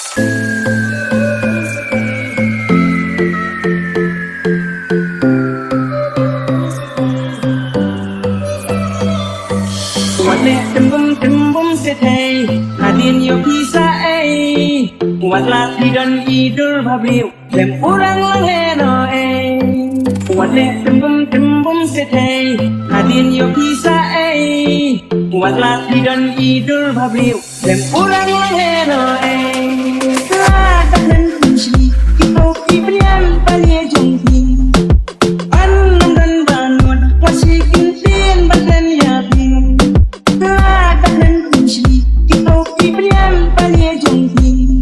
วันนี้tem bum setei nadin yo bisaวันลาที่ดันอีดูภาพริวเล่มอุรังลังเลโนวันนี้tem bum setei nadin yo bisaวันลาที่ดันอีดูภาพริวเล่มอุรังลังเลโนtak dan kunci kita kibrian paling jongki anam dan banun masih kintin badan yakin tak dan kunci kita kibrian paling jongki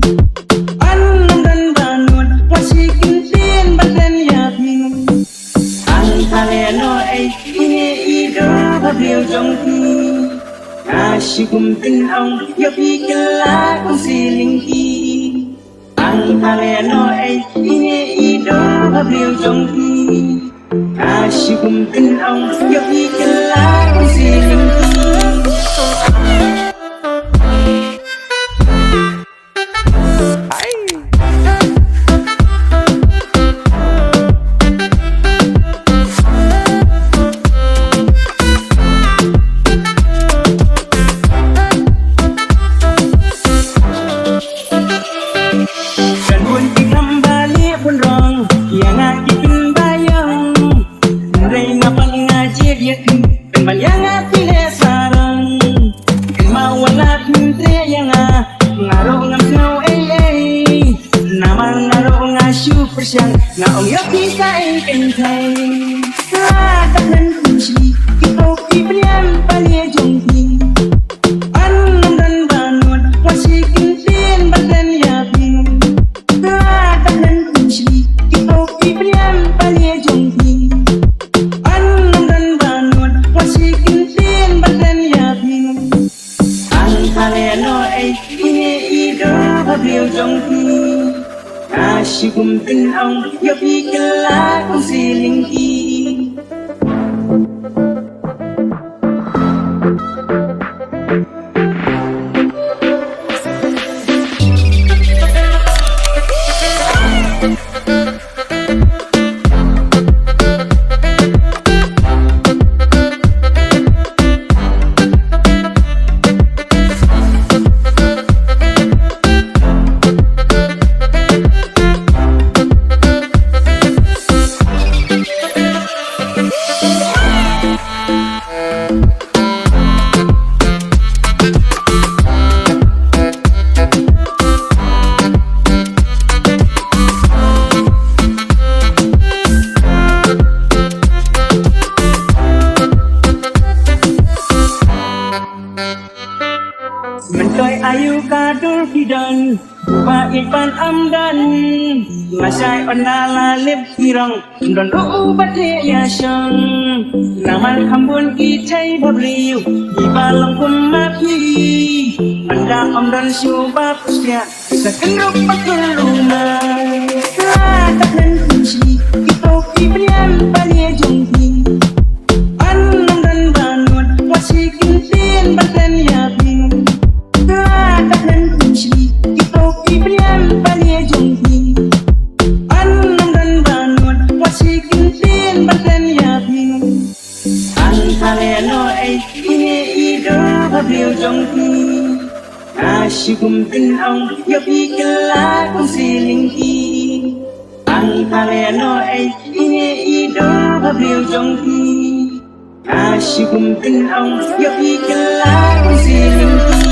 anam dan banun masih kintin badan yakin angkaleno ini ide beliau jongki asyukum tin ong yo pikirlah kong silingki Angkaleno ini ide beliau jongki asyukum tin ong yo pikirlah kong silingki Bayangan pilih sarang kemauan latin yang ngaruh ngamsau nama ngaruh ngasuh persiang ngaong yo kita kentai tak dan kunci kita kibrian paling jongki anam dan banun masih kintin badan yakin tak dan kunci kita kibrian paling jongki ini ide beliau jongki asyukum tin ong yo pikirlah kong silingki Mentoy ayu kadul kidan Bait pan amdan Masay onala lip kirang Don ubat ya syang Naman hambun kitay babliw Ibalang kumapi Anda amdan syubab kusya Sa kenrok pagkulungan Tak dan kunci Kita kibrian paling jongki Anam dan banun Masih kintin badan yakin tak dan kunci kita kibrian paling jongki anam dan banun masih kintin badan yakin angkaleno ini ide beliau jongki asyukum tin ong yo pikirlah kong silingki angkaleno ini ide beliau jongki asyukum tin ong yo pikirlah kong silingki